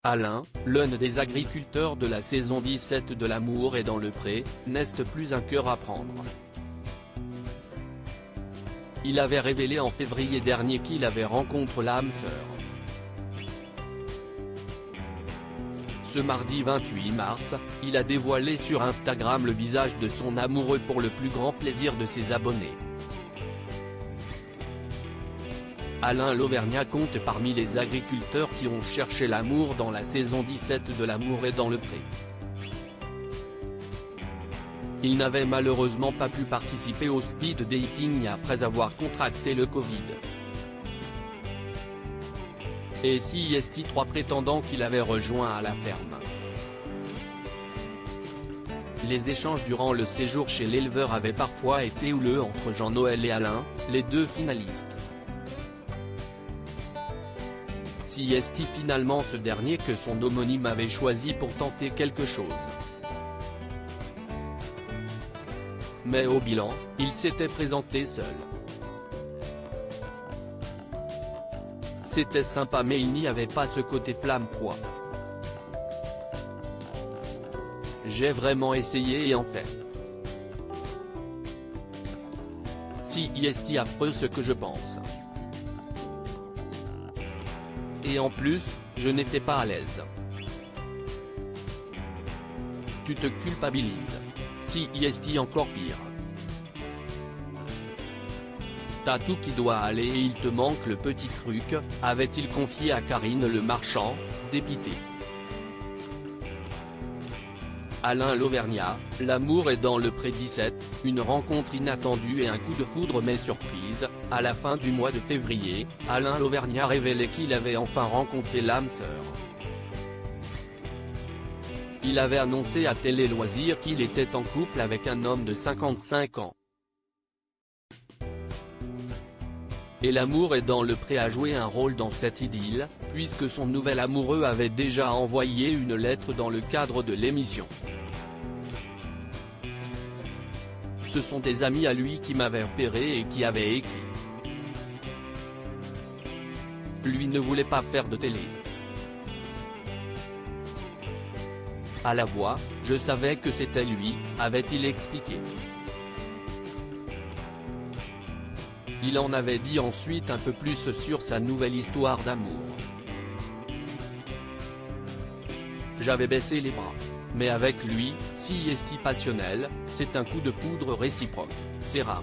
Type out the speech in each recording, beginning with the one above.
Alain, l'un des agriculteurs de la saison 17 de L'amour est dans le pré, n'est plus un cœur à prendre. Il avait révélé en février dernier qu'il avait rencontré l'âme sœur. Ce mardi 28 mars, il a dévoilé sur Instagram le visage de son amoureux pour le plus grand plaisir de ses abonnés. Alain l'Auvergnat compte parmi les agriculteurs qui ont cherché l'amour dans la saison 17 de L'amour est dans le pré. Il n'avait malheureusement pas pu participer au speed dating après avoir contracté le Covid. Et si est 3 prétendants qu'il avait rejoints à la ferme. Les échanges durant le séjour chez l'éleveur avaient parfois été houleux entre Jean-Noël et Alain, les deux finalistes. Si est finalement ce dernier que son homonyme avait choisi pour tenter quelque chose. Mais au bilan, il s'était présenté seul. C'était sympa mais il n'y avait pas ce côté flamme-poix. J'ai vraiment essayé et en fait. Si est affreux ce que je pense. Et en plus, je n'étais pas à l'aise. Tu te culpabilises. Si est encore pire. T'as tout qui doit aller et il te manque le petit truc, avait-il confié à Karine Le Marchand, dépité. Alain l'Auvergnat, L'amour est dans le pré 17, une rencontre inattendue et un coup de foudre mais surprise. À la fin du mois de février, Alain l'Auvergnat révélait qu'il avait enfin rencontré l'âme sœur. Il avait annoncé à Télé Loisirs qu'il était en couple avec un homme de 55 ans. Et l'amour est dans le pré a joué un rôle dans cette idylle, puisque son nouvel amoureux avait déjà envoyé une lettre dans le cadre de l'émission. Ce sont des amis à lui qui m'avaient repéré et qui avaient écrit. Lui ne voulait pas faire de télé. À la voix, je savais que c'était lui, avait-il expliqué. Il en avait dit ensuite un peu plus sur sa nouvelle histoire d'amour. J'avais baissé les bras. Mais avec lui, si est passionnel, c'est un coup de foudre réciproque, c'est rare.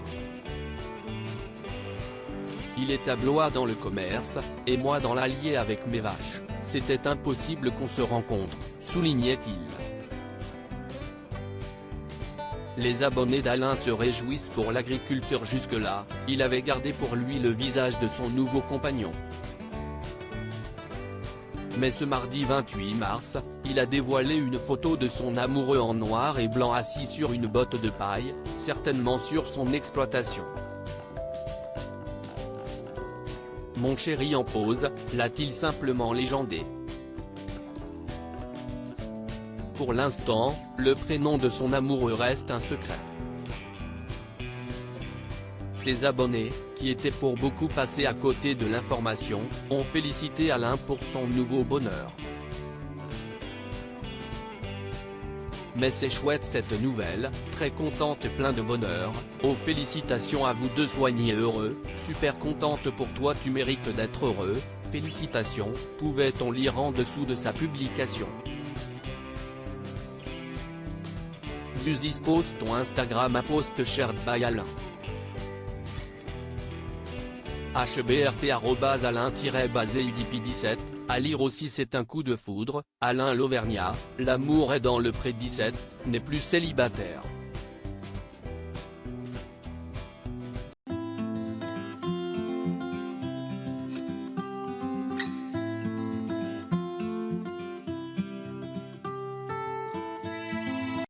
Il est à Blois dans le commerce, et moi dans l'Allier avec mes vaches, c'était impossible qu'on se rencontre, soulignait-il. Les abonnés d'Alain se réjouissent pour l'agriculteur jusque-là, il avait gardé pour lui le visage de son nouveau compagnon. Mais ce mardi 28 mars, il a dévoilé une photo de son amoureux en noir et blanc assis sur une botte de paille, certainement sur son exploitation. Mon chéri en pause, l'a-t-il simplement légendé. Pour l'instant, le prénom de son amoureux reste un secret. Ses abonnés, qui étaient pour beaucoup passés à côté de l'information, ont félicité Alain pour son nouveau bonheur. Mais c'est chouette cette nouvelle, très contente et plein de bonheur, oh félicitations à vous deux soignés heureux, super contente pour toi tu mérites d'être heureux, félicitations, pouvait-on lire en dessous de sa publication. Busis poste ton Instagram à post shared by Alain. hbrt@alain-basildp17, à lire aussi c'est un coup de foudre, Alain l'Auvergnat, L'amour est dans le pré 17, n'est plus célibataire.